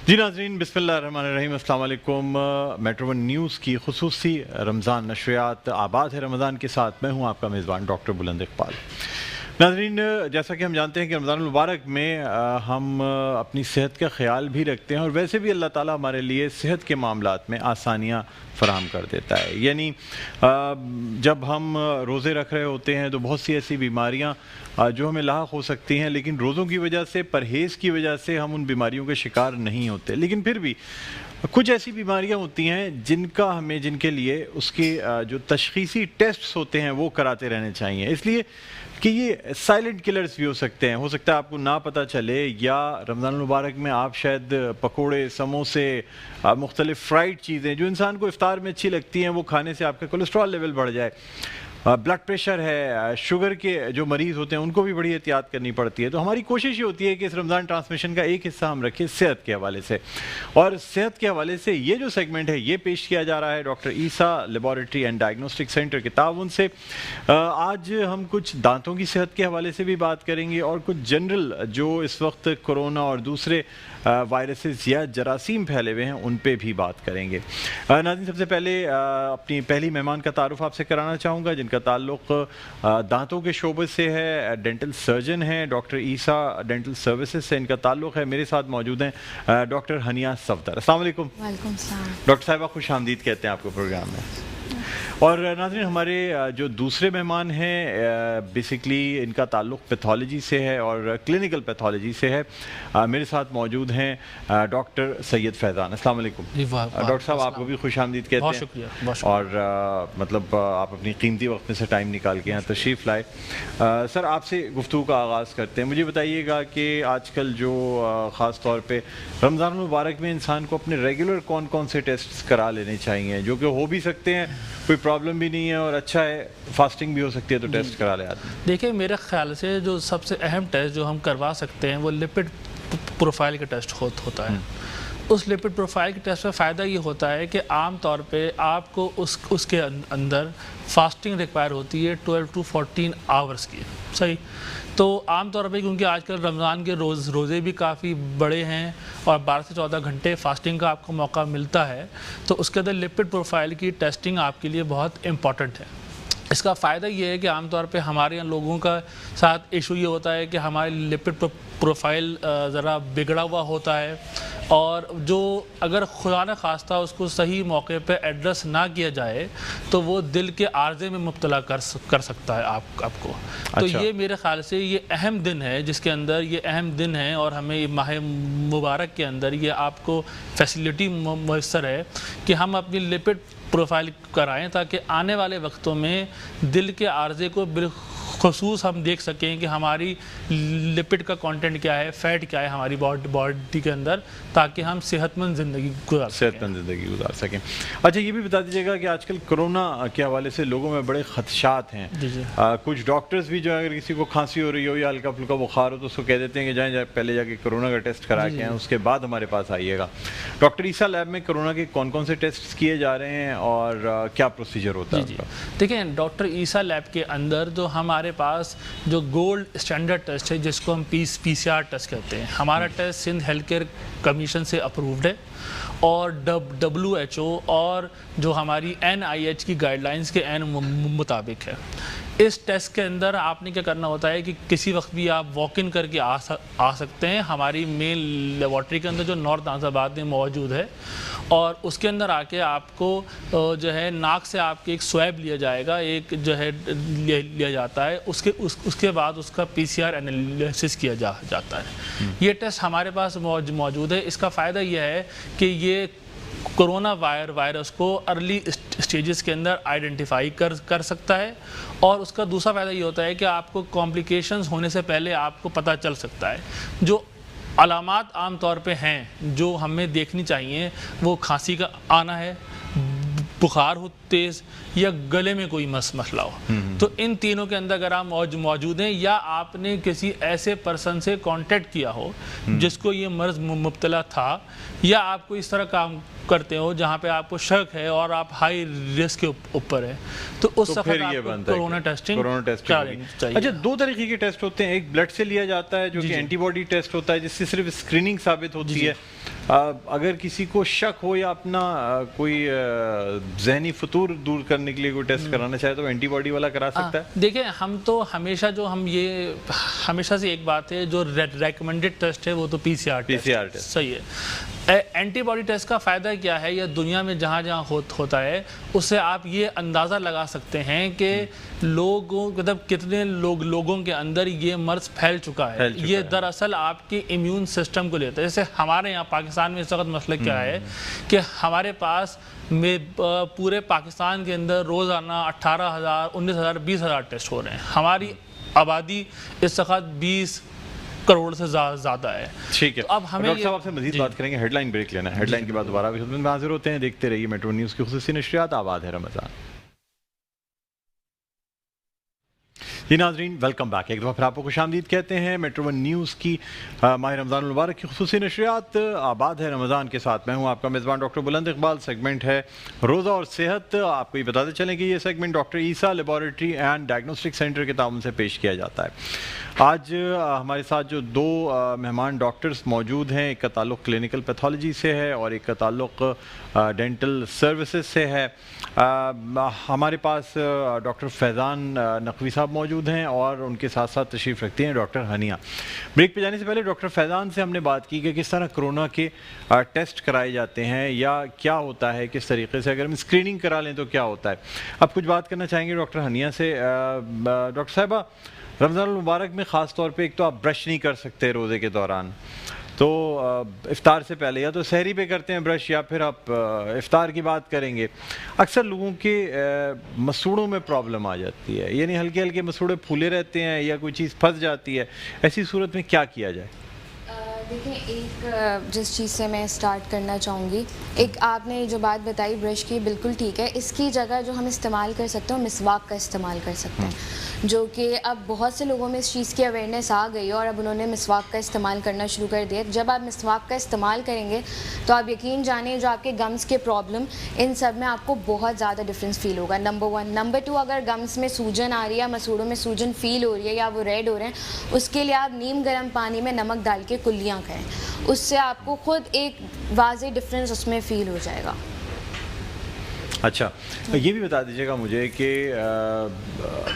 جی ناظرین، بسم اللہ الرحمن الرحیم، السلام علیکم۔ میٹرو ون نیوز کی خصوصی رمضان نشریات آباد ہے رمضان کے ساتھ میں ہوں آپ کا میزبان ڈاکٹر بلند اقبال۔ ناظرین، جیسا کہ ہم جانتے ہیں کہ رمضان المبارک میں ہم اپنی صحت کا خیال بھی رکھتے ہیں، اور ویسے بھی اللہ تعالیٰ ہمارے لیے صحت کے معاملات میں آسانیاں فراہم کر دیتا ہے۔ یعنی جب ہم روزے رکھ رہے ہوتے ہیں تو بہت سی ایسی بیماریاں جو ہمیں لاحق ہو سکتی ہیں، لیکن روزوں کی وجہ سے، پرہیز کی وجہ سے ہم ان بیماریوں کے شکار نہیں ہوتے۔ لیکن پھر بھی کچھ ایسی بیماریاں ہوتی ہیں جن کے لیے اس کے جو تشخیصی ٹیسٹس ہوتے ہیں وہ کراتے رہنے چاہیے، اس لیے کہ یہ سائلنٹ کلرز بھی ہو سکتے ہیں۔ ہو سکتا ہے آپ کو نہ پتہ چلے، یا رمضان المبارک میں آپ شاید پکوڑے، سموسے، مختلف فرائیڈ چیزیں جو انسان کو افطار میں اچھی لگتی ہیں، وہ کھانے سے آپ کا کولیسٹرول لیول بڑھ جائے۔ بلڈ پریشر ہے، شوگر کے جو مریض ہوتے ہیں ان کو بھی بڑی احتیاط کرنی پڑتی ہے۔ تو ہماری کوشش یہ ہوتی ہے کہ اس رمضان ٹرانسمیشن کا ایک حصہ ہم رکھیں صحت کے حوالے سے، اور صحت کے حوالے سے یہ جو سیگمنٹ ہے یہ پیش کیا جا رہا ہے doctor Isa laboratory and diagnostic centre کے تعاون سے۔ آج ہم کچھ دانتوں کی صحت کے حوالے سے بھی بات کریں گے، اور کچھ جنرل جو اس وقت کرونا اور دوسرے وائرسز یا جراثیم پھیلے ہوئے ہیں ان پہ بھی بات کریں گے۔ ناظرین، سب سے پہلے اپنی پہلی مہمان کا تعارف آپ سے کرانا چاہوں گا، جن کا تعلق دانتوں کے شعبے سے ہے، ڈینٹل سرجن ہیں، ڈاکٹر عیسیٰ ڈینٹل سروسز سے ان کا تعلق ہے۔ میرے ساتھ موجود ہیں ڈاکٹر ہنیہ صفدر۔ السلام علیکم۔ وعلیکم السلام۔ ڈاکٹر صاحبہ، خوش آمدید کہتے ہیں آپ کو پروگرام میں۔ اور ناظرین، ہمارے جو دوسرے مہمان ہیں بیسکلی ان کا تعلق پیتھولوجی سے ہے اور کلینکل پیتھولوجی سے ہے۔ میرے ساتھ موجود ہیں ڈاکٹر سید فیضان۔ السلام علیکم۔ ڈاکٹر صاحب، آپ کو بھی خوش آمدید کہتے ہیں۔ بہت شکریہ۔ اور مطلب آپ اپنی قیمتی وقت میں سے ٹائم نکال کے یہاں تشریف لائے۔ سر، آپ سے گفتگو کا آغاز کرتے ہیں۔ مجھے بتائیے گا کہ آج کل جو خاص طور پہ رمضان المبارک میں انسان کو اپنے ریگولر کون کون سے ٹیسٹس کرا لینے چاہیے، جو کہ ہو بھی سکتے ہیں، کوئی پرابلم بھی نہیں ہے اور اچھا ہے، فاسٹنگ بھی ہو سکتی ہے، تو ٹیسٹ کرا لے آدمی؟ دیکھیں، میرے خیال سے جو سب سے اہم ٹیسٹ جو ہم کروا سکتے ہیں وہ لپڈ پروفائل کا ٹیسٹ ہوتا ہے۔ اس لپڈ پروفائل کے ٹیسٹ میں فائدہ یہ ہوتا ہے کہ عام طور پہ آپ کو اس کے اندر فاسٹنگ ریکوائر ہوتی ہے 12 to 14 آورس کی، صحیح؟ تو عام طور پہ کیونکہ آج کل رمضان کے روزے بھی کافی بڑے ہیں اور 12 سے 14 گھنٹے فاسٹنگ کا آپ کو موقع ملتا ہے، تو اس کے اندر لپڈ پروفائل کی ٹیسٹنگ آپ کے لیے بہت امپورٹنٹ ہے۔ اس کا فائدہ یہ ہے کہ عام طور پہ ہمارے یہاں لوگوں کا ساتھ ایشو یہ ہوتا ہے کہ ہمارے لپڈ پروفائل ذرا بگڑا ہوا ہوتا ہے، اور جو اگر خدا نہ خواستہ اس کو صحیح موقع پہ ایڈریس نہ کیا جائے تو وہ دل کے عارضے میں مبتلا کر سکتا ہے آپ کو۔ تو یہ میرے خیال سے یہ اہم دن ہے، جس کے اندر یہ اہم دن ہے، اور ہمیں ماہ مبارک کے اندر یہ آپ کو فیسلٹی میسر ہے کہ ہم اپنی لپڈ پروفائل کرائیں، تاکہ آنے والے وقتوں میں دل کے عارضے کو بالخصوص ہم دیکھ سکیں کہ ہماری لپڈ کا کانٹینٹ کیا ہے، فیٹ کیا ہے ہماری باڈی کے اندر، تاکہ ہم صحت مند زندگی گزار سکیں۔ اچھا، یہ بھی بتا دیجیے گا کہ آج کل کرونا کے حوالے سے لوگوں میں بڑے خدشات ہیں۔ کچھ ڈاکٹرز بھی جو اگر کسی کو کھانسی ہو رہی ہو یا ہلکا پھلکا بخار ہو تو اس کو کہہ دیتے ہیں کہ جائیں پہلے جا کے کرونا کا ٹیسٹ کرا کے آئیں، اس کے بعد ہمارے پاس آئیے گا۔ ڈاکٹر عیسیٰ لیب میں کرونا کے کون کون سے ٹیسٹ کیے جا رہے ہیں اور کیا پروسیجر ہوتا ہے؟ دیکھیں، ڈاکٹر عیسیٰ لیب کے اندر جو ہمارے پاس جو گولڈ اسٹینڈرڈ ٹیسٹ ہے، جس کو ہم PCR ٹیسٹ کہتے ہیں، ہمارا test Sindh health care commission سے اپرووڈ ہے، اور WHO اور جو ہماری NIH کی گائیڈ لائنس کے مطابق ہے۔ اس ٹیسٹ کے اندر آپ نے کیا کرنا ہوتا ہے کہ کسی وقت بھی آپ واک ان کر کے آ سکتے ہیں۔ ہماری مین لیبارٹری کے اندر جو نارتھ ناز آباد میں موجود ہے، اور اس کے اندر آ کے آپ کو جو ہے ناک سے آپ کے ایک سویب لیا جائے گا، ایک جو ہے لیا جاتا ہے، اس کے بعد اس کا PCR انالیسس کیا جاتا ہے۔ یہ ٹیسٹ ہمارے پاس موجود ہے۔ اس کا فائدہ یہ ہے کہ یہ کرونا وائرس کو ارلی اسٹیجز کے اندر آئیڈینٹیفائی کر سکتا ہے، اور اس کا دوسرا فائدہ یہ ہوتا ہے کہ آپ کو کمپلیکیشنز ہونے سے پہلے آپ کو پتہ چل سکتا ہے۔ جو علامات عام طور پہ ہیں جو ہمیں دیکھنی چاہیے، وہ کھانسی کا آنا ہے، بخار ہو تیز، یا گلے میں کوئی مسئلہ ہو۔ تو ان تینوں کے اندر اگر آپ موجود ہیں، یا آپ نے کسی ایسے پرسن سے کانٹیکٹ کیا ہو جس کو یہ مرض مبتلا تھا، یا آپ کو اس طرح کام کرتے ہو جہاں پہ آپ کو شک ہے اور آپ ہائی رسک کے اوپر ہے، تو اس وقت آپ کو کرونا ٹیسٹنگ کرانی چاہیے۔ اچھا، دو طریقے کے ٹیسٹ ہوتے ہیں، ایک بلڈ سے لیا جاتا ہے جو کہ اینٹی باڈی ٹیسٹ ہوتا ہے جس سے صرف اسکریننگ ثابت ہوتی ہے، اگر کسی کو شک ہو یا اپنا کوئی ذہنی فطور دور کرنے کے لیے کوئی ٹیسٹ کرانا چاہے تو اینٹی باڈی والا کرا سکتا ہے؟ دیکھیں ہم تو ہمیشہ یہ ہمیشہ سے ایک بات ہے، جو ریکمنڈڈ ٹیسٹ ہے وہ تو پی سی آر ٹیسٹ صحیح ہے۔ اینٹی باڈی ٹیسٹ کا فائدہ کیا ہے، یا دنیا میں جہاں جہاں ہوتا ہے اس سے آپ یہ اندازہ لگا سکتے ہیں کہ لوگوں مطلب کتنے لوگوں کے اندر یہ مرض پھیل چکا ہے۔ یہ دراصل آپ کی امیون سسٹم کو لیتا ہے۔ جیسے ہمارے یہاں پاکستان میں اس وقت مسئلہ کیا ہے کہ ہمارے پاس پورے پاکستان کے اندر روزانہ 18,000 19,000 20,000 ٹیسٹ ہو رہے ہیں۔ ہماری آبادی اس وقت 20 کروڑ سے زیادہ ہے۔ ٹھیک ہے، اب ہمیں ڈاکٹر صاحب آپ سے مزید بات کریں گے، ہیڈ لائن بریک لینا ہے، ہیڈ لائن کے بعد دوبارہ بھی خدمت میں حاضر ہوتے ہیں۔ دیکھتے رہیے میٹرو نیوز کی خصوصی نشریات، آباد ہے رمضان۔ جی ناظرین، ویلکم بیک، ایک دفعہ پھر آپ کو خوش آمدید کہتے ہیں۔ میٹرو ون نیوز کی ماہ رمضان المبارک کی خصوصی نشریات آباد ہے رمضان کے ساتھ میں ہوں آپ کا میزبان ڈاکٹر بلند اقبال۔ سیگمنٹ ہے روزہ اور صحت۔ آپ کو یہ بتاتے چلیں کہ یہ segment doctor Isa laboratory and diagnostic centre کے تعاون سے پیش کیا جاتا ہے۔ آج ہمارے ساتھ جو دو مہمان ڈاکٹرز موجود ہیں، ایک کا تعلق کلینکل پیتھولوجی سے ہے اور ایک کا تعلق ڈینٹل سروسز سے ہے۔ ہمارے پاس ڈاکٹر فیضان نقوی صاحب موجود ہیں اور ان کے ساتھ ساتھ تشریف رکھتے ہیں ڈاکٹر ہنیہ۔ بریک پہ جانے سے پہلے ڈاکٹر فیضان سے ہم نے بات کی کہ کس طرح کرونا کے ٹیسٹ کرائے جاتے ہیں یا کیا ہوتا ہے، کس طریقے سے اگر ہم اسکریننگ کرا لیں تو کیا ہوتا ہے۔ اب کچھ بات کرنا چاہیں گے ڈاکٹر ہنیہ سے۔ ڈاکٹر صاحبہ، رمضان المبارک میں خاص طور پہ ایک تو آپ برش نہیں کر سکتے روزے کے دوران، تو افطار سے پہلے یا تو سحری پہ کرتے ہیں برش یا پھر آپ افطار کی بات کریں گے۔ اکثر لوگوں کے مسوڑوں میں پرابلم آ جاتی ہے، یعنی ہلکے ہلکے مسوڑے پھولے رہتے ہیں یا کوئی چیز پھنس جاتی ہے، ایسی صورت میں کیا کیا جائے؟ دیکھیں، ایک جس چیز سے میں سٹارٹ کرنا چاہوں گی، ایک آپ نے جو بات بتائی برش کی، بالکل ٹھیک ہے۔ اس کی جگہ جو ہم استعمال کر سکتے ہیں مسواک کا استعمال کر سکتے ہیں، جو کہ اب بہت سے لوگوں میں اس چیز کی اویئرنیس آ گئی ہے اور اب انہوں نے مسواک کا استعمال کرنا شروع کر دیا۔ جب آپ مسواک کا استعمال کریں گے تو آپ یقین جانیں جو آپ کے گمز کے پرابلم، ان سب میں آپ کو بہت زیادہ ڈفرینس فیل ہوگا، نمبر 1۔ نمبر 2، اگر گمز میں سوجن آ رہی ہے یا مسوڑوں میں سوجن فیل ہو رہی ہے یا وہ ریڈ ہو رہے ہیں، اس کے لیے آپ نیم گرم پانی میں نمک ڈال کے کلیاں کریں، اس سے آپ کو خود ایک واضح ڈفرینس اس میں فیل ہو جائے گا۔ اچھا، یہ بھی بتا دیجیے گا مجھے کہ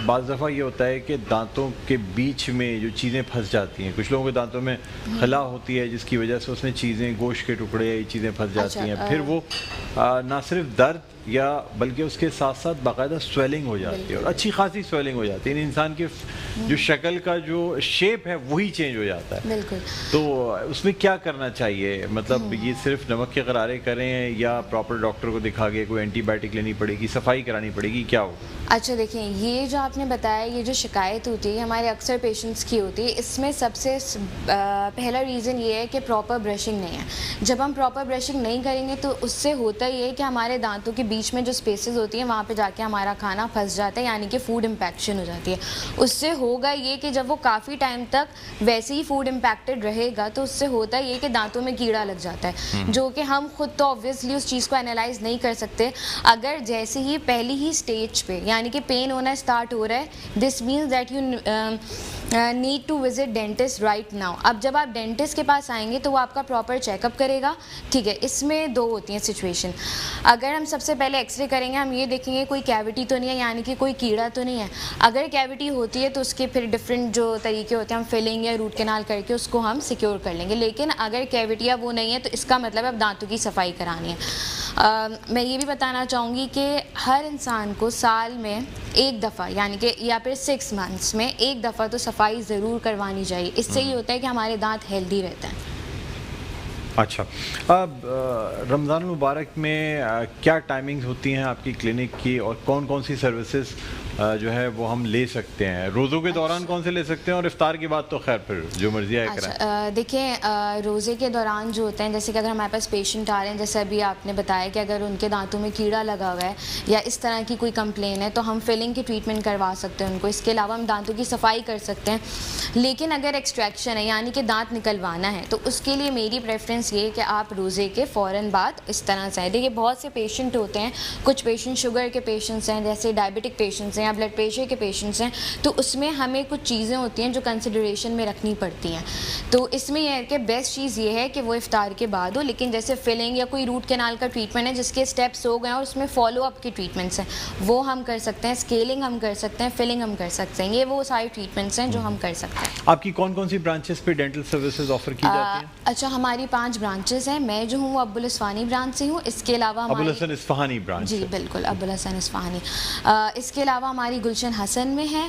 بعض دفعہ یہ ہوتا ہے کہ دانتوں کے بیچ میں جو چیزیں پھنس جاتی ہیں، کچھ لوگوں کے دانتوں میں خلا ہوتی ہے جس کی وجہ سے اس میں چیزیں، گوشت کے ٹکڑے یا یہ چیزیں پھنس جاتی ہیں، پھر وہ نہ صرف درد یا بلکہ اس کے ساتھ ساتھ باقاعدہ سویلنگ ہو جاتی ہے اور اچھی خاصی سویلنگ ہو جاتی ہے، یعنی انسان کے جو شکل کا جو شیپ ہے وہی چینج ہو جاتا ہے۔ بالکل۔ تو اس میں کیا کرنا چاہیے؟ مطلب یہ صرف نمک کے غرارے کریں یا پراپر ڈاکٹر کو دکھا کے کوئی اینٹی بائیوٹک لینی پڑے گی، صفائی کرانی پڑے گی، کیا ہو؟ اچھا دیکھیں، یہ جو آپ نے بتایا، یہ جو شکایت ہوتی ہے ہمارے اکثر پیشنٹس کی ہوتی ہے، اس میں سب سے پہلا ریزن یہ ہے کہ پراپر برشنگ نہیں ہے۔ جب ہم پراپر برشنگ نہیں کریں گے تو اس سے ہوتا یہ ہے کہ ہمارے دانتوں کے بیچ میں جو اسپیسز ہوتی ہیں وہاں پہ جا کے ہمارا کھانا پھنس جاتا ہے، یعنی کہ فوڈ امپیکشن ہو جاتی ہے۔ اس سے ہوگا یہ کہ جب وہ کافی ٹائم تک ویسے ہی فوڈ امپیکٹڈ رہے گا تو اس سے ہوتا یہ کہ دانتوں میں کیڑا لگ جاتا ہے، جو کہ ہم خود تو آبویسلی اس چیز کو انالائز نہیں کر سکتے۔ اگر جیسے ہی پہلی ہی سٹیج پہ یعنی کہ پین ہونا اسٹارٹ ہو رہا ہے، this means that you need to visit dentist right now. اب جب آپ ڈینٹسٹ کے پاس آئیں گے تو وہ آپ کا پراپر چیک اپ کرے گا، ٹھیک ہے۔ اس میں دو ہوتی ہیں سچویشن۔ اگر ہم سب سے پہلے ایکس رے کریں گے، ہم یہ دیکھیں گے کوئی کیوٹی تو نہیں ہے، یعنی کہ کوئی کیڑا تو نہیں ہے۔ اگر کیوٹی ہوتی ہے تو اس کے پھر ڈفرینٹ جو طریقے ہوتے ہیں، ہم فلنگ یا روٹ کینال کر کے اس کو ہم سیکیور کر لیں گے۔ لیکن اگر کیوٹیاں وہ نہیں ہے تو اس کا مطلب اب دانتوں کی صفائی کرانی ہے۔ میں یہ بھی بتانا چاہوں گی کہ ہر انسان کو سال میں ایک دفعہ یعنی کہ یا پھر 6 منتھس میں ایک دفعہ تو صفائی ضرور کروانی چاہیے۔ اس سے یہ ہوتا ہے کہ ہمارے دانت ہیلدی رہتے ہیں۔ اچھا، اب رمضان المبارک میں کیا ٹائمنگز ہوتی ہیں آپ کی کلینک کی اور کون کون سی سروسز جو ہے وہ ہم لے سکتے ہیں؟ روزوں کے دوران کون سے لے سکتے ہیں اور افطار کے بعد تو خیر پھر جو مرضی آئے کریں؟ دیکھیں، روزے کے دوران جو ہوتے ہیں، جیسے کہ اگر ہمارے پاس پیشنٹ آ رہے ہیں، جیسے ابھی آپ نے بتایا کہ اگر ان کے دانتوں میں کیڑا لگا ہوا ہے یا اس طرح کی کوئی کمپلین ہے تو ہم فلنگ کی ٹریٹمنٹ کروا سکتے ہیں ان کو۔ اس کے علاوہ ہم دانتوں کی صفائی کر سکتے ہیں۔ لیکن اگر ایکسٹریکشن ہے یعنی کہ دانت نکلوانا ہے تو اس کے لیے میری پریفرنس یہ ہے کہ آپ روزے کے فوراً بعد اس طرح سے دیکھیے، بہت سے پیشنٹ ہوتے ہیں، کچھ پیشنٹ شوگر کے پیشنٹس ہیں، جیسے ڈائبٹک پیشنٹس ہیں یا بلڈ پریشر کے پیشنٹس ہیں تو اس میں ہمیں کچھ چیزیں ہوتی ہیں جو کنسیڈریشن میں رکھنی پڑتی ہیں. تو اس میں یہ ہے کہ بیسٹ چیز یہ ہے کہ وہ افطار کے بعد ہو, لیکن جیسے فلنگ یا کوئی روٹ کینال کا ٹریٹمنٹ ہے جس کے اسٹیپس ہو گئے ہیں اور اس میں فالو اپ کے ٹریٹمنٹس ہیں وہ ہم کر سکتے ہیں, اسکیلنگ ہم کر سکتے ہیں, فلنگ ہم کر سکتے ہیں, یہ وہ سارے ٹریٹمنٹس ہیں جو ہم کر سکتے ہیں. آپ کی کون کون سی برانچز پہ ڈینٹل سروسز آفر کی جاتی ہیں؟ اچھا, ہماری 5 برانچز ہیں. میں جو ہوں وہ ابو الاسفانی برانچ سے ہوں. اس کے علاوہ ابو الحسن اصفہانی برانچ. جی بالکل, ابو الحسن اصفہانی. اس کے علاوہ ہماری گلشن حسن میں ہے,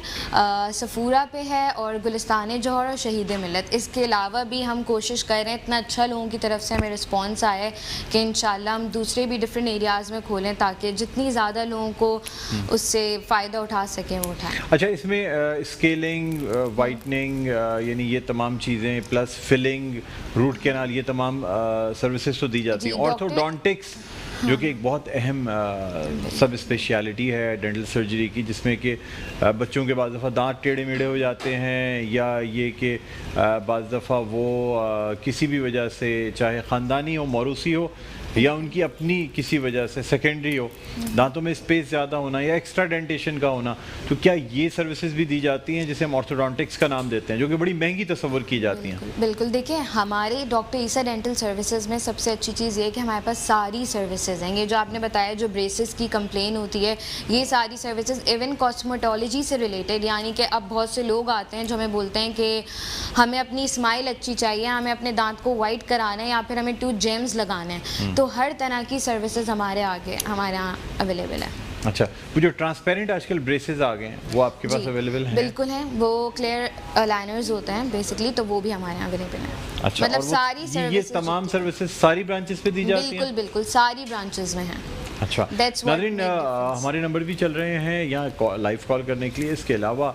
صفورہ پہ ہے, اور گلستان جوہر اور شہید ملت. اس کے علاوہ بھی ہم کوشش کر رہے ہیں, اتنا اچھا لوگوں کی طرف سے ہمیں رسپانس آیا ہے کہ انشاءاللہ ہم دوسرے بھی ڈفرینٹ ایریاز میں کھولیں تاکہ جتنی زیادہ لوگوں کو اس سے فائدہ اٹھا سکیں وہ اٹھائیں. اچھا, اس میں اسکیلنگ, وائٹننگ, یعنی یہ تمام چیزیں پلس فلنگ, روٹ کینال, یہ تمام سروسز تو دی جاتی ہیں. آرتھوڈونٹکس جو کہ ایک بہت اہم سب اسپیشلٹی ہے ڈینٹل سرجری کی, جس میں کہ بچوں کے بعض دفعہ دانت ٹیڑھے میڑھے ہو جاتے ہیں, یا یہ کہ بعض دفعہ وہ کسی بھی وجہ سے, چاہے خاندانی ہو, موروثی ہو, یا ان کی اپنی کسی وجہ سے سیکنڈری ہو, دانتوں میں اسپیس زیادہ ہونا یا ایکسٹرا ڈینٹیشن کا ہونا, تو کیا یہ سروسز بھی دی جاتی ہیں جسے ہم آرتھوڈونٹکس کا نام دیتے ہیں, جو کہ بڑی مہنگی تصور کی جاتی ہیں؟ بالکل, دیکھیں ہمارے ڈاکٹر عیسیٰ ڈینٹل سروسز میں سب سے اچھی چیز یہ ہے کہ ہمارے پاس ساری سروسز ہیں. یہ جو آپ نے بتایا جو بریسز کی کمپلین ہوتی ہے, یہ ساری سروسز ایون کاسمیٹولوجی سے ریلیٹڈ, یعنی کہ اب بہت سے لوگ آتے ہیں جو ہمیں بولتے ہیں کہ ہمیں اپنی اسمائل اچھی چاہیے, ہمیں اپنے دانت کو وائٹ کرانا ہے یا پھر ہمیں ٹوتھ جیمز لگانے ہیں, تو ہر طرح کی سروسز ہمارے یہاں اویلیبل ہے. اچھا, وہ جو ٹرانسپیرنٹ آج کل بریسز آ گئے ہیں وہ آپ کے پاس اویلیبل ہیں؟ بالکل ہیں, وہ کلیئر لائنرز ہوتے ہیں بیسکلی, تو وہ بھی ہمارے یہاں اویلیبل ہیں. اچھا, مطلب ساری سروسز, یہ تمام سروسز ساری برانچز پہ دی جاتی ہیں؟ بالکل بالکل, ساری برانچز میں ہیں. اچھا ناظرین, ہمارے نمبر بھی چل رہے ہیں یہاں لائیو کال کرنے کے لیے. اس کے علاوہ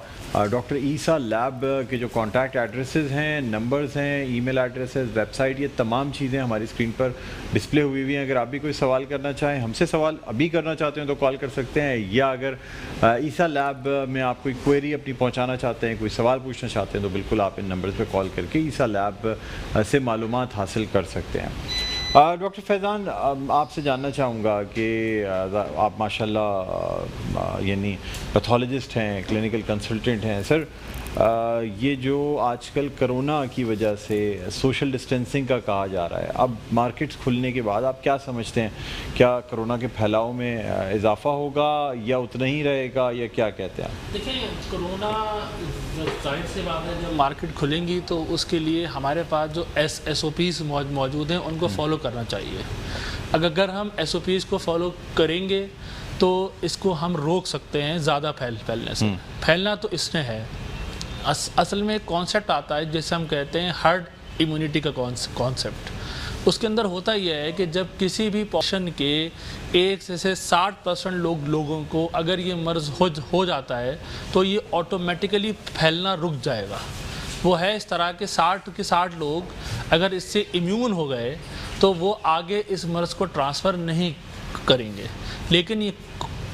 ڈاکٹر عیسیٰ لیب کے جو کانٹیکٹ ایڈریسز ہیں, نمبرز ہیں, ای میل ایڈریسز, ویب سائٹ, یہ تمام چیزیں ہماری اسکرین پر ڈسپلے ہوئی ہوئی ہیں. اگر آپ بھی کوئی سوال کرنا چاہیں, ہم سے سوال ابھی کرنا چاہتے ہیں تو کال کر سکتے ہیں, یا اگر عیسیٰ لیب میں آپ کوئی کوئری اپنی پہنچانا چاہتے ہیں, کوئی سوال پوچھنا چاہتے ہیں, تو بالکل آپ ان نمبرز پہ کال کر کے عیسیٰ لیب سے معلومات حاصل کر سکتے ہیں. ڈاکٹر فیضان, آپ سے جاننا چاہوں گا کہ آپ ماشاءاللہ یعنی پیتھولوجسٹ ہیں, کلینکل کنسلٹنٹ ہیں. سر, یہ جو آج کل کرونا کی وجہ سے سوشل ڈسٹینسنگ کا کہا جا رہا ہے, اب مارکیٹس کھلنے کے بعد آپ کیا سمجھتے ہیں, کیا کرونا کے پھیلاؤ میں اضافہ ہوگا یا اتنا ہی رہے گا, یا کیا کہتے ہیں آپ؟ دیکھیں, کرونا ظاہر سی بات ہے جب مارکیٹ کھلیں گی تو اس کے لیے ہمارے پاس جو ایس او پیز موجود ہیں ان کو فالو کرنا چاہیے. اگر ہم ایس او پیز کو فالو کریں گے تو اس کو ہم روک سکتے ہیں زیادہ پھیلنے سے. پھیلنا تو اس نے ہے, اصل میں ایک کانسیپٹ آتا ہے جیسے ہم کہتے ہیں ہرڈ امیونٹی کا کانسیپٹ. اس کے اندر ہوتا یہ ہے کہ جب کسی بھی پاپولیشن کے 1 سے 60% لوگوں کو اگر یہ مرض ہو جاتا ہے تو یہ آٹومیٹیکلی پھیلنا رک جائے گا. وہ ہے اس طرح کہ 60 لوگ اگر اس سے امیون ہو گئے تو وہ آگے اس مرض کو ٹرانسفر نہیں کریں گے. لیکن یہ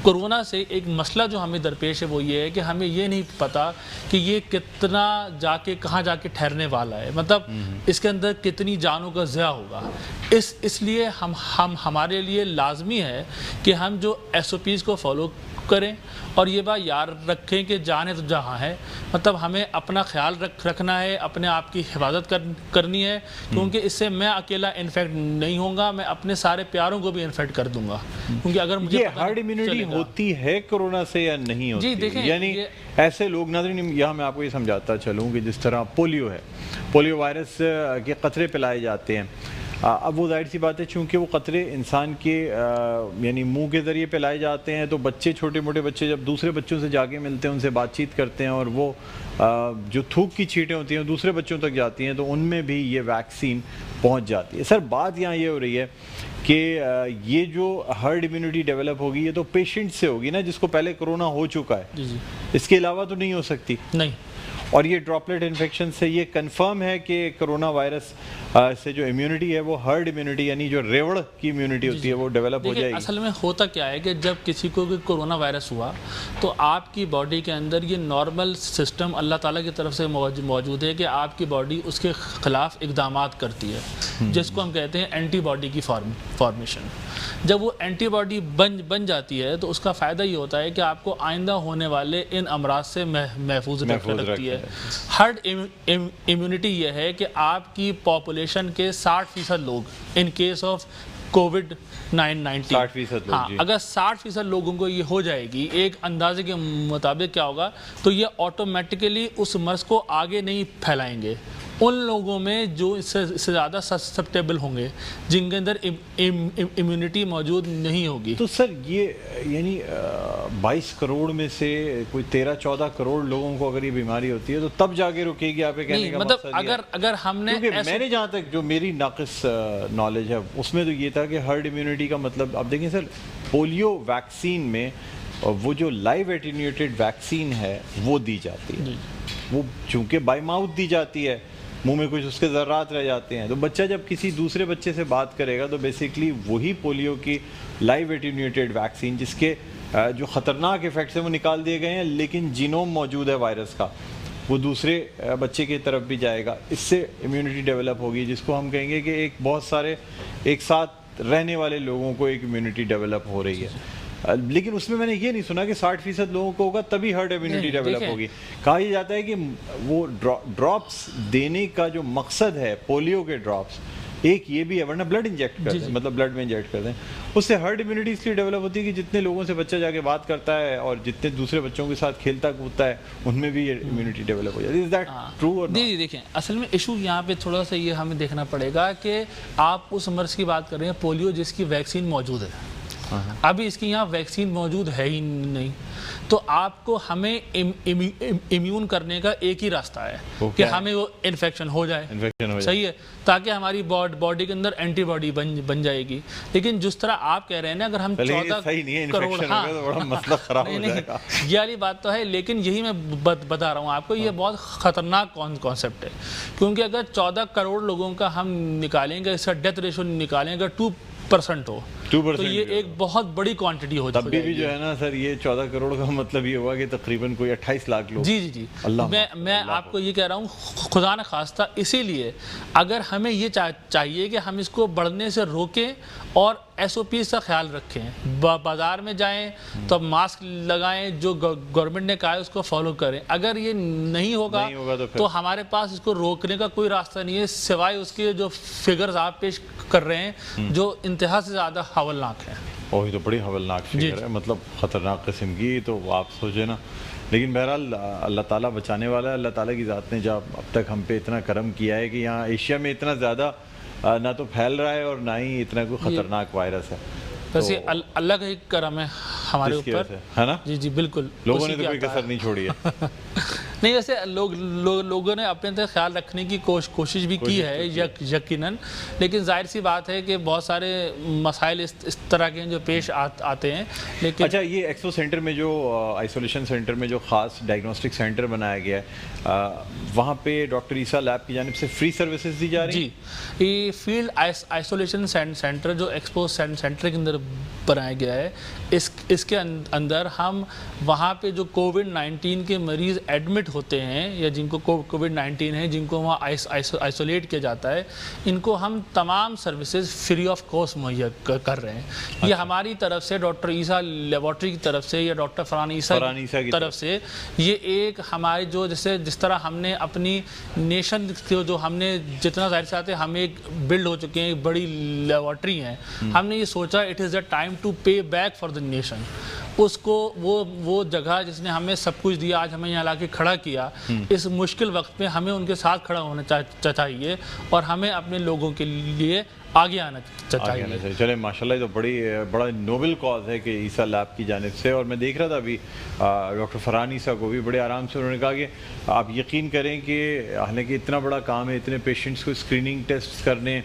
کرونا سے ایک مسئلہ جو ہمیں درپیش ہے وہ یہ ہے کہ ہمیں یہ نہیں پتا کہ یہ کتنا کہاں جا کے ٹھہرنے والا ہے, مطلب اس کے اندر کتنی جانوں کا ضیاع ہوگا. اس لیے ہمارے لیے لازمی ہے کہ ہم جو ایس او پیز کو فالو کریں, اور یہ بات یاد رکھیں کہ جانے تو جہاں ہے, مطلب ہمیں اپنا خیال رکھنا ہے, اپنے آپ کی حفاظت کرنی ہے, کیونکہ اس سے میں اکیلا انفیکٹ نہیں ہوں گا, میں اپنے سارے پیاروں کو بھی انفیکٹ کر دوں گا. کیونکہ اگر مجھے یہ ہرڈ امیونٹی ہوتی ہے کرونا سے یا نہیں ہوتی؟ جی دیکھیں, یعنی ایسے لوگ, ناظرین یہاں میں آپ کو یہ سمجھاتا چلوں کہ جس طرح پولیو ہے, پولیو وائرس کے قطرے پلائے جاتے ہیں. اب وہ ظاہر سی بات ہے چونکہ وہ قطرے انسان کے یعنی منہ کے ذریعے پلائے جاتے ہیں, تو بچے, چھوٹے موٹے بچے جب دوسرے بچوں سے جا کے ملتے ہیں, ان سے بات چیت کرتے ہیں, اور وہ جو تھوک کی چھینٹیں ہوتی ہیں دوسرے بچوں تک جاتی ہیں, تو ان میں بھی یہ ویکسین پہنچ جاتی ہے. سر, بات یہاں یہ ہو رہی ہے کہ یہ جو ہرڈ امیونٹی ڈیولپ ہوگی یہ تو پیشنٹ سے ہوگی نا, جس کو پہلے کرونا ہو چکا ہے. جی, اس کے علاوہ تو نہیں ہو سکتی. نہیں. اور یہ ڈراپلیٹ انفیکشن سے یہ کنفرم ہے کہ کرونا وائرس اس سے جو امیونٹی ہے وہ ہرڈ امیونٹی یعنی جو ریوڑ کی امیونٹی ہوتی ہے وہ ڈیولپ ہو جائے گی؟ اصل میں ہوتا کیا ہے کہ جب کسی کو کورونا وائرس ہوا تو آپ کی باڈی کے اندر یہ نارمل سسٹم اللہ تعالیٰ کی طرف سے موجود ہے کہ آپ کی باڈی اس کے خلاف اقدامات کرتی ہے جس کو ہم کہتے ہیں اینٹی باڈی کی فارمیشن. جب وہ اینٹی باڈی بن جاتی ہے تو اس کا فائدہ یہ ہوتا ہے کہ آپ کو آئندہ ہونے والے ان امراض سے محفوظ رکھتی ہے. ہرڈ امیونٹی یہ ہے کہ آپ کی پاپولیشن کے 60% لوگ ان کیس آف COVID-19 اگر 60% لوگوں کو یہ ہو جائے گی ایک اندازے کے مطابق کیا ہوگا تو یہ آٹومیٹیکلی اس مرض کو آگے نہیں پھیلائیں گے ان لوگوں میں جو اس سے زیادہ سسپٹیبل ہوں گے جن کے اندر امیونٹی موجود نہیں ہوگی. تو سر یہ یعنی 22 کروڑ میں سے کوئی 13-14 کروڑ لوگوں کو اگر یہ بیماری ہوتی ہے تو تب جا کے رکے گی؟ آپ کہنے کا مقصد اگر ہم نے میں نے جہاں تک جو میری ناقص نالج ہے اس میں تو یہ تھا کہ ہرڈ امیونٹی کا مطلب اب دیکھیں سر پولیو ویکسین میں وہ جو لائیو ایٹینیوٹیڈ ویکسین ہے وہ دی جاتی ہے. وہ چونکہ بائی ماؤتھ دی جاتی ہے منہ میں کچھ اس کے ذرات رہ جاتے ہیں تو بچہ جب کسی دوسرے بچے سے بات کرے گا تو بیسیکلی وہی پولیو کی لائیو ایٹینیوٹیڈ ویکسین جس کے جو خطرناک ایفیکٹس ہیں وہ نکال دیے گئے ہیں لیکن جینوم موجود ہے وائرس کا وہ دوسرے بچے کی طرف بھی جائے گا. اس سے امیونٹی ڈیولپ ہوگی جس کو ہم کہیں گے کہ ایک بہت سارے ایک ساتھ رہنے والے لوگوں کو ایک امیونٹی ڈیولپ ہو رہی ہے. لیکن اس میں نے یہ نہیں سنا کہ 60% لوگوں کو ہوگا تبھی ہرڈ امیونٹی ڈیولپ ہوگی. کہا یہ جاتا ہے کہ وہ ڈراپس دینے کا جو مقصد ہے پولیو کے ڈراپس ایک یہ بھی ہے ورنہ بلڈ انجیکٹ کرتے ہیں مطلب بلڈ میں انجیکٹ کرتے ہیں اس سے ہرڈ امیونٹی اس لیے ڈیولپ ہوتی ہے کہ جتنے لوگوں سے بچہ جا کے بات کرتا ہے اور جتنے دوسرے بچوں کے ساتھ کھیلتا کودتا ہے ان میں بھی یہ امیونٹی ڈیولپ ہو جاتی ہے. از دیٹ ٹرو اور جی دیکھیں اصل میں ایشو یہاں پہ تھوڑا سا یہ ہمیں دیکھنا پڑے گا کہ آپ اس مرض کی بات کر رہے ہیں پولیو جس کی ویکسین موجود ہے ابھی اس کی یہاں ویکسین موجود ہے ہی نہیں تو آپ کو ہمیں امیون کرنے کا ایک ہی راستہ ہے کہ ہمیں وہ انفیکشن ہو جائے صحیح ہے تاکہ ہماری باڈی کے اندر اینٹی باڈی بن جائے گی. لیکن جس طرح آپ کہہ رہے ہیں نا اگر ہم 14 کروڑ یہ والی بات تو ہے لیکن یہی میں بتا رہا ہوں آپ کو یہ بہت خطرناک کانسیپٹ ہے کیونکہ اگر 14 کروڑ لوگوں کا ہم نکالیں گے اس کا ڈیتھ ریشو نکالیں گے 2% ہو تو یہ ایک بہت بڑی کوانٹٹی ہو جائے گی. تب بھی جو ہے نا سر یہ 14 کروڑ کا مطلب یہ ہوا کہ تقریباً کوئی 28 لاکھ لوگ. جی میں آپ کو یہ کہہ رہا ہوں خدا نہ خواستہ اسی لیے اگر ہمیں یہ چاہیے کہ ہم اس کو بڑھنے سے روکیں اور SOPs کا خیال رکھیں بازار میں جائیں تو ماسک لگائیں جو گورنمنٹ نے کہا ہے اس کو فالو کریں. اگر یہ نہیں ہوگا تو ہمارے پاس اس کو روکنے کا کوئی راستہ نہیں ہے سوائے اس کے جو فگرز آپ پیش کر رہے ہیں جو انتہا سے زیادہ ہولناک ہیں. وہی تو بڑی ہولناک فگر ہے مطلب خطرناک قسم کی تو آپ سوچیں نا. لیکن بہرحال اللہ تعالیٰ بچانے والا ہے. اللہ تعالیٰ کی ذات نے جب اب تک ہم پہ اتنا کرم کیا ہے کہ یہاں ایشیا میں اتنا زیادہ نہ تو پھیل رہا ہے اور نہ ہی اتنا کوئی خطرناک وائرس ہے. ویسے اللہ کا ہی کرم ہے ہمارے اوپر ہے نا. جی بالکل لوگوں نے تو کوئی کسر نہیں چھوڑی ہے. نہیں ویسے لوگوں نے اپنے تک خیال رکھنے کی کوشش بھی کی ہے یقیناً لیکن ظاہر سی بات ہے کہ بہت سارے مسائل اس طرح کے جو پیش آتے ہیں. لیکن اچھا یہ ایکسپو سینٹر میں جو آئسولیشن سینٹر میں جو خاص ڈائگنوسٹک سینٹر بنایا گیا ہے وہاں پہ ڈاکٹر عیسیٰ لیب کی جانب سے فری سروسز دی جا رہی ہیں؟ جی یہ فیلڈ آئسولیشن سینٹر جو ایکسپو سینٹر کے اندر بنایا گیا ہے اس کے اندر ہم وہاں پہ جو COVID-19 کے مریض ایڈمٹ ہوتے ہیں یا جن کو COVID-19 ہے جن کو وہاں آئسولیٹ کیا جاتا ہے ان کو ہم تمام سروسز فری آف کاسٹ مہیا کر رہے ہیں. یہ ہماری طرف سے ڈاکٹر عیسیٰ لیبارٹری کی طرف سے یا ڈاکٹر فرحان عیسیٰ کی طرف سے یہ ایک ہماری جو جس طرح ہم نے اپنی نیشن جو ہم نے جتنا ظاہر سے آتے ہم ایک بلڈ ہو چکے ہیں ایک بڑی لیبارٹری ہیں ہم نے یہ سوچا it is a time to pay back for the nation. اس کو وہ جگہ جس نے ہمیں سب کچھ دیا آج ہمیں یہاں لا کے کھڑا کیا اس مشکل وقت میں ہمیں ان کے ساتھ کھڑا ہونا چاہیے اور ہمیں اپنے لوگوں کے لیے آگے آنا چاہیے. چلے ماشاءاللہ یہ تو بڑا نوبل کاز ہے کہ عیسیٰ لیب کی جانب سے. اور میں دیکھ رہا تھا ابھی ڈاکٹر فرحان عیسیٰ کو بھی بڑے آرام سے انہوں نے کہا کہ آپ یقین کریں کہ حالانکہ اتنا بڑا کام ہے اتنے پیشنٹس کو اسکریننگ ٹیسٹ کرنے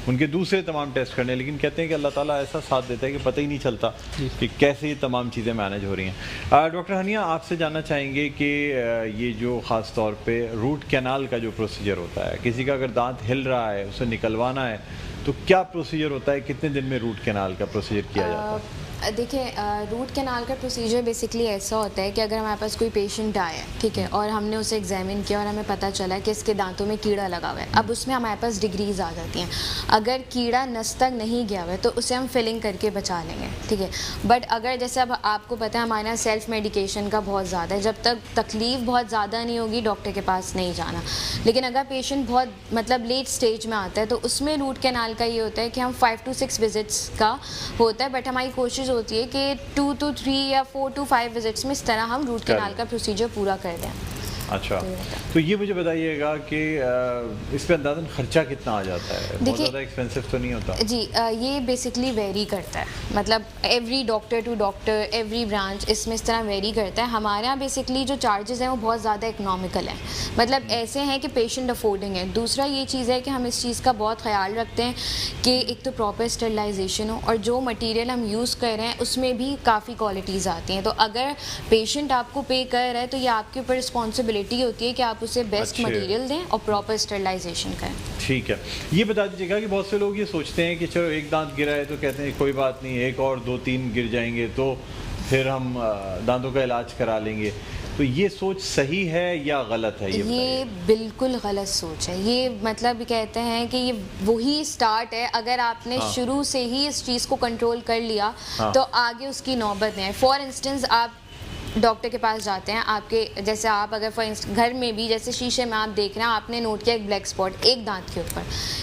ان کے دوسرے تمام ٹیسٹ کرنے, لیکن کہتے ہیں کہ اللہ تعالیٰ ایسا ساتھ دیتا ہے کہ پتہ ہی نہیں چلتا کہ کیسے یہ تمام چیزیں مینیج ہو رہی ہیں. ڈاکٹر ہنیہ, آپ سے جاننا چاہیں گے کہ یہ جو خاص طور پہ روٹ کینال کا جو پروسیجر ہوتا ہے, کسی کا اگر دانت ہل رہا ہے اسے نکلوانا ہے تو کیا پروسیجر ہوتا ہے, کتنے دن میں روٹ کینال کا پروسیجر کیا جاتا ہے؟ دیکھیں, روٹ کینال کا پروسیجر بیسکلی ایسا ہوتا ہے کہ اگر ہمارے پاس کوئی پیشنٹ آیا ہے, ٹھیک ہے, اور ہم نے اسے ایگزامن کیا اور ہمیں پتہ چلا کہ اس کے دانتوں میں کیڑا لگا ہوا ہے. اب اس میں ہمارے پاس ڈگریز آ جاتی ہیں. اگر کیڑا نس تک نہیں گیا ہوا ہے تو اسے ہم فلنگ کر کے بچا لیں گے, ٹھیک ہے. بٹ اگر جیسے اب آپ کو پتہ ہے ہمارے یہاں سیلف میڈیکیشن کا بہت زیادہ ہے, جب تک تکلیف بہت زیادہ نہیں ہوگی ڈاکٹر کے پاس نہیں جانا. لیکن اگر پیشنٹ بہت مطلب لیٹ اسٹیج میں آتا ہے تو اس میں روٹ کینال کا یہ ہوتا ہے کہ ہم 5 to 6 وزٹس کا ہوتا ہے, بٹ ہماری کوشش ہوتی ہے کہ 2 to 3 یا 4 to 5 وزٹس میں اس طرح ہم روٹ کینال کا پروسیجر پورا کر دیں. اچھا, تو یہ مجھے بتائیے گا کہ اس پہ اندازاً خرچہ کتنا آ جاتا ہے؟ بہت زیادہ ایکسپینسو تو نہیں ہوتا؟ جی, یہ بیسکلی ویری کرتا ہے, مطلب every doctor to doctor, every branch اس میں اس طرح ویری کرتا ہے. ہمارے یہاں بیسکلی جو چارجز ہیں وہ بہت زیادہ اکنامیکل ہیں, مطلب ایسے ہیں کہ پیشنٹ افورڈنگ ہے. دوسرا یہ چیز ہے کہ ہم اس چیز کا بہت خیال رکھتے ہیں کہ ایک تو پراپر اسٹرلائزیشن ہو, اور جو مٹیریل ہم یوز کر رہے ہیں اس میں بھی کافی کوالٹیز آتی ہیں. تو اگر پیشنٹ آپ کو پے کر رہا ہے تو یہ آپ کے اوپر رسپانسبلٹی ہوتی ہے کہ آپ اسے بیسٹ مٹیریل دیں اور پراپر اسٹرلائزیشن کریں. ٹھیک ہے, یہ بتا دیجیے گا کہ بہت سے لوگ یہ سوچتے ہیں کہ چلو ایک دانت گرا ہے تو کہتے ہیں کوئی بات نہیں, ایک اور 2-3 گر جائیں گے تو پھر ہم دانتوں کا علاج کرا لیں گے. تو یہ سوچ صحیح ہے یا غلط ہے؟ یہ بالکل غلط سوچ ہے. یہ مطلب کہتے ہیں کہ یہ وہی سٹارٹ ہے, اگر آپ نے شروع سے ہی اس چیز کو کنٹرول کر لیا تو آگے اس کی نوبت نہیں ہے. فار انسٹنس آپ ڈاکٹر کے پاس جاتے ہیں, آپ کے جیسے آپ اگر گھر میں بھی جیسے شیشے میں آپ دیکھ رہے ہیں, آپ نے نوٹ کیا ایک بلیک اسپاٹ ایک دانت کے اوپر,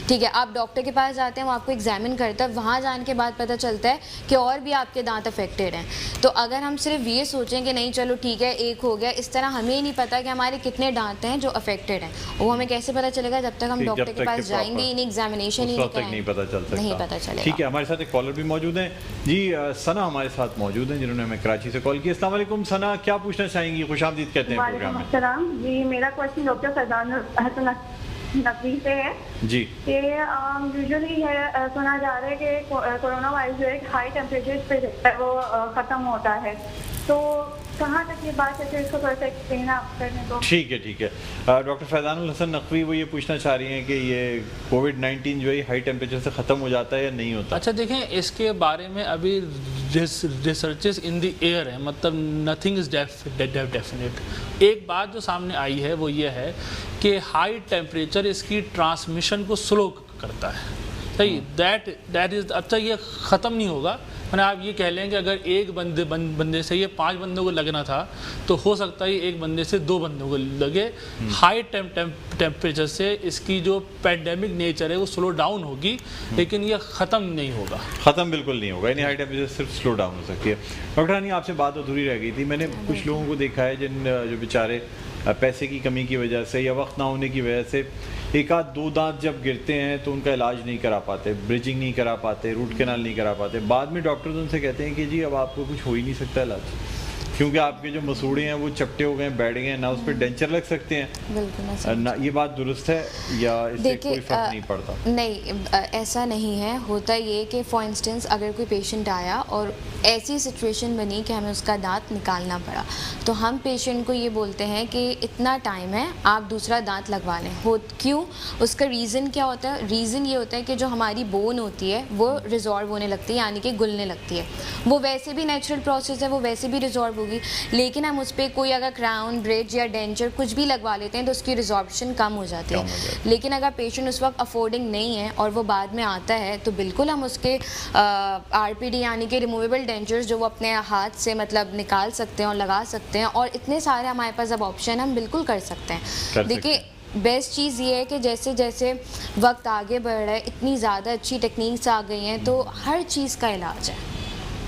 ٹھیک ہے, آپ ڈاکٹر کے پاس جاتے ہیں, وہ آپ کو ایگزامن کرتا ہے, وہاں جانے کے بعد پتہ چلتا ہے کہ اور بھی آپ کے دانت افیکٹڈ ہیں. تو اگر ہم صرف یہ سوچیں کہ نہیں چلو ٹھیک ہے ایک ہو گیا, اس طرح ہمیں نہیں پتا کہ ہمارے کتنے دانت ہیں جو افیکٹڈ ہیں. وہ ہمیں کیسے پتہ چلے گا؟ جب تک ہم ڈاکٹر کے پاس جائیں گے, انہیں ایگزامینیشن ہی نہیں پتہ چلتا, نہیں پتہ چلے گا. ٹھیک ہے, ہمارے ساتھ ایک کالر بھی موجود ہیں. جی ثنا ہمارے ساتھ موجود ہیں جنہوں نے ہمیں کراچی سے کال کی. السلام علیکم ثنا, کیا پوچھنا چاہیں گی؟ خوش آمدید کہتے ہیں پروگرام میں. السلام جی, میرا کوشچن ڈاکٹر فیضان حسن نقوی سے ہے جی کہ یوزلی سنا جا رہا ہے کہ کورونا وائرس جو ہے ہائی ٹیمپریچر پہ وہ ختم ہوتا ہے, تو کہاں تک یہ بات ہے, اس کو تھوڑا سا ایکسپلین آپ کرنے کو. ٹھیک ہے, ٹھیک ہے. ڈاکٹر فیضان الحسن نقوی وہ یہ پوچھنا چاہ رہی ہیں کہ یہ کووڈ-19 جو ہے ہائی ٹیمپریچر سے ختم ہو جاتا ہے یا نہیں ہوتا؟ اچھا دیکھیں, اس کے بارے میں ابھی ریسرچز ان دی ایئر ہیں, مطلب نتھنگ از ڈیفینیٹ. ایک بات جو سامنے آئی ہے وہ یہ ہے کہ ہائی ٹیمپریچر اس کی ٹرانسمیشن کو سلو کرتا ہے, صحیح, دیٹ از. اچھا یہ ختم نہیں ہوگا, آپ یہ کہہ لیں کہ اگر ایک بندے سے یہ 5 بندوں کو لگنا تھا تو ہو سکتا ہے ایک بندے سے 2 بندوں کو لگے. ہائی ٹیمپریچر سے اس کی جو پینڈیمک نیچر ہے وہ سلو ڈاؤن ہوگی, لیکن یہ ختم نہیں ہوگا. ختم بالکل نہیں ہوگا, یعنی ہائی ٹیمپریچر صرف سلو ڈاؤن ہو سکتی ہے. ڈاکٹر ہنیہ, آپ سے بات ادھوری رہ گئی تھی. میں نے کچھ لوگوں کو دیکھا ہے جن جو بیچارے پیسے کی کمی کی وجہ سے یا وقت نہ ہونے کی وجہ سے 1-2 دانت جب گرتے ہیں تو ان کا علاج نہیں کرا پاتے, برجنگ نہیں کرا پاتے, روٹ کینال نہیں کرا پاتے. بعد میں ڈاکٹرز ان سے کہتے ہیں کہ جی اب آپ کو کچھ ہو ہی نہیں سکتا علاج, کیونکہ آپ کے جو مسوڑے ہیں وہ چپٹے ہو گئے ہیں, بیٹھ گئے ہیں, نہ اس پہ ڈینچر لگ سکتے ہیں. بالکل, یہ بات درست ہے یا اس سے کوئی فرق نہیں پڑتا؟ نہیں, ایسا نہیں ہے. ہوتا یہ کہ فار انسٹنس اگر کوئی پیشنٹ آیا اور ایسی سچویشن بنی کہ ہمیں اس کا دانت نکالنا پڑا, تو ہم پیشنٹ کو یہ بولتے ہیں کہ اتنا ٹائم ہے, آپ دوسرا دانت لگوا لیں. کیوں؟ اس کا ریزن کیا ہوتا ہے؟ ریزن یہ ہوتا ہے کہ جو ہماری بون ہوتی ہے وہ ریزارو ہونے لگتی ہے, یعنی کہ گلنے لگتی ہے. وہ ویسے بھی نیچرل پروسیس ہے, وہ ویسے بھی ریزارو ہوگی, لیکن ہم اس پہ کوئی اگر کراؤن, برج یا ڈینچر کچھ بھی لگوا لیتے ہیں تو اس کی ریزاربشن کم ہو جاتی ہے. لیکن اگر پیشنٹ اس وقت افورڈنگ نہیں ہے اور وہ بعد میں آتا ہے تو بالکل ہم اس کے RPD یعنی کہ ریموویبل ڈینچرز جو وہ اپنے ہاتھ سے مطلب نکال سکتے ہیں اور لگا سکتے ہیں, اور اتنے سارے ہمارے پاس اب آپشن ہم بالکل کر سکتے ہیں. دیکھیے بیسٹ چیز یہ ہے کہ جیسے جیسے وقت آگے بڑھ رہا ہے اتنی زیادہ اچھی ٹیکنیکس آ گئی ہیں, تو ہر چیز کا علاج ہے,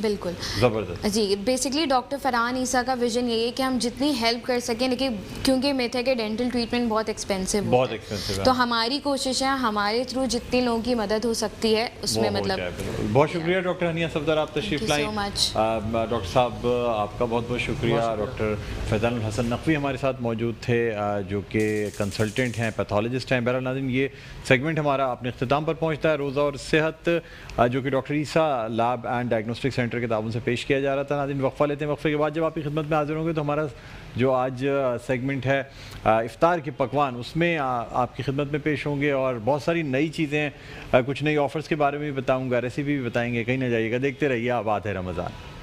بالکل زبردست. جی بیسکلی ڈاکٹر فرحان عیسیٰ کا ویژن یہی ہے کہ ہم جتنی ہیلپ کر سکیں، لیکن کیونکہ میتھ ہے کہ ڈینٹل ٹریٹمنٹ بہت ایکسپینسو بہت ایکسپینسو ہے، تو ہماری کوشش ہے ہمارے تھرو جتنے لوگوں کی مدد ہو سکتی ہے اس میں مطلب. بہت شکریہ ڈاکٹر ہنیہ صفدر، آپ تشریف Thank you لائیں. so much. ڈاکٹر صاحب آپ کا بہت بہت شکریہ. ڈاکٹر فیضان الحسن نقوی ہمارے ساتھ موجود تھے جو کہ کنسلٹنٹ ہیں، پیتھولوجسٹ ہیں. بہرحال ناظرین یہ سیگمنٹ ہمارا اپنے اختتام پر پہنچتا ہے. روزہ اور صحت جو کہ doctor Isa lab and diagnostic centre کے تعاون سے پیش کیا جا رہا تھا. ناظرین وقفہ لیتے ہیں، وقفے کے بعد جب آپ کی خدمت میں حاضر ہوں گے تو ہمارا جو آج سیگمنٹ ہے افطار کے پکوان، اس میں آپ کی خدمت میں پیش ہوں گے اور بہت ساری نئی چیزیں، کچھ نئی آفرز کے بارے میں بھی بتاؤں گا، ریسیپی بھی بتائیں گے. کہیں نہ جائیے گا، دیکھتے رہیے آباد ہے رمضان.